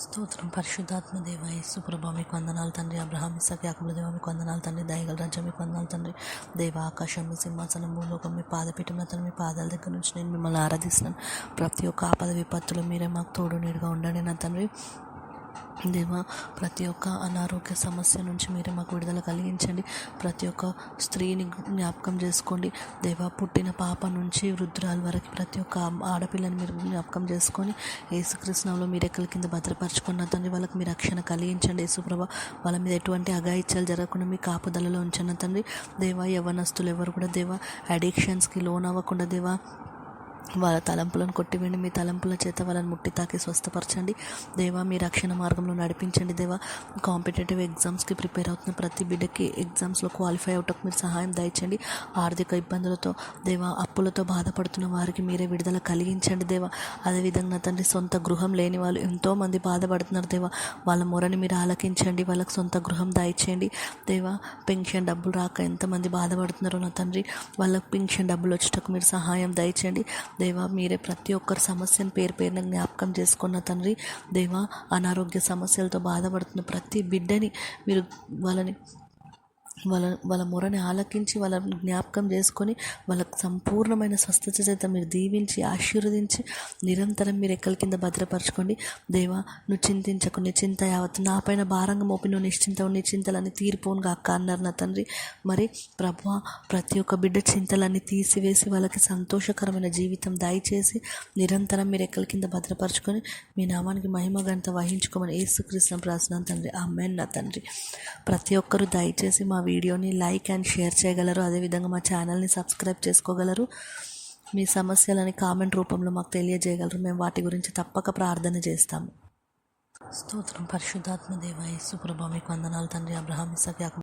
స్తోత్రం పరిశుద్ధాత్మ దేవ యేసు ప్రభా మీకు వందనాలు తండ్రి. అబ్రహాం ఇస్సాకు యాకోబుల దేవ మీకు వందనాలు తండ్రి. దయగల రాజ్యం మీకు వందనాలు తండ్రి. దేవ ఆకాశం మీ సింహాసనం, భూలోకం మీ పాదపీఠం తండ్రి. మీ పాదాల దగ్గర నుంచి నేను మిమ్మల్ని ఆరాధిస్తున్నాను. ప్రతి ఒక్క ఆపద విపత్తులు మీరే మాకు తోడు నీడుగా ఉండండి నా తండ్రి. దేవా, ప్రతి ఒక్క అనారోగ్య సమస్య నుంచి మీరే మాకు విడుదల కలిగించండి. ప్రతి ఒక్క స్త్రీని జ్ఞాపకం చేసుకోండి దేవా. పుట్టిన పాప నుంచి వృద్ధురాల వరకు ప్రతి ఒక్క ఆడపిల్లని మీరు జ్ఞాపకం చేసుకొని యేసుకృష్ణంలో మీరు ఎక్కల కింద భద్రపరచుకున్న తండ్రి. వాళ్ళకి మీ రక్షణ కలిగించండి యేసుప్రభ. వాళ్ళ మీద ఎటువంటి అఘాయిత్యాలు జరగకుండా మీ కాపుదలలో ఉంచండి తండ్రి. దేవా, యవ్వనస్తులు ఎవరు కూడా దేవా అడిక్షన్స్కి లోన్ అవ్వకుండా దేవా వాళ్ళ తలంపులను కొట్టివేయండి. మీ తలంపుల చేత వాళ్ళని ముట్టి తాకి స్వస్థపరచండి దేవా. మీ రక్షణ మార్గంలో నడిపించండి దేవా. కాంపిటేటివ్ ఎగ్జామ్స్కి ప్రిపేర్ అవుతున్న ప్రతి బిడ్డకి ఎగ్జామ్స్లో క్వాలిఫై అవటకు మీరు సహాయం దయచండి. ఆర్థిక ఇబ్బందులతో దేవా, అప్పులతో బాధపడుతున్న వారికి మీరే విడుదల కలిగించండి దేవా. అదేవిధంగా తండ్రి, సొంత గృహం లేని వాళ్ళు ఎంతోమంది బాధపడుతున్నారు దేవా. వాళ్ళ మొరని మీరు ఆలకించండి. వాళ్ళకి సొంత గృహం దయచేయండి దేవా. పెన్షన్ డబ్బులు రాక ఎంతమంది బాధపడుతున్నారో నా తండ్రి, వాళ్ళకి పెన్షన్ డబ్బులు వచ్చేటకు మీరు సహాయం దయచేయండి దేవా. మీరే ప్రతి ఒక్కరి సమస్యను పేరు పేరున జ్ఞాపకం చేసుకున్న తండ్రి. దేవా, అనారోగ్య సమస్యలతో బాధపడుతున్న ప్రతి బిడ్డని మీరు వాళ్ళ మొరని ఆలకించి వాళ్ళని జ్ఞాపకం చేసుకొని వాళ్ళకు సంపూర్ణమైన స్వస్థత చేత మీరు దీవించి ఆశీర్వదించి నిరంతరం మీరు ఎక్కల కింద భద్రపరచుకోండి దేవా. నువ్వు చింతించకు, నీ చింత యావత్ నా పైన భారంగా మోపి నువ్వు నిశ్చింతవు, నీ చింతలన్నీ తీరిపోను గాక అన్నారు నా తండ్రి. మరి ప్రభువా, ప్రతి ఒక్క బిడ్డ చింతలన్నీ తీసివేసి వాళ్ళకి సంతోషకరమైన జీవితం దయచేసి నిరంతరం మీరు ఎక్కల కింద భద్రపరచుకొని మీ నామానికి మహిమ ఘనత వహించుకోమని యేసుక్రీస్తు ప్రార్థన తండ్రి. ఆమేన్ నా తండ్రి. ప్రతి ఒక్కరూ దయచేసి మా వీడియోని లైక్ అండ్ షేర్ చేయగలరు. అదేవిధంగా మా ఛానల్ని సబ్స్క్రైబ్ చేసుకోగలరు. మీ సమస్యలని కామెంట్ రూపంలో మాకు తెలియజేయగలరు. మేము వాటి గురించి తప్పక ప్రార్థన చేస్తాము. స్తోత్రం పరిశుద్ధాత్మ దేవ యేసు ప్రభా మీకు వందనాలు తండ్రి. అబ్రహాం ఇస్సాకు యాకోబు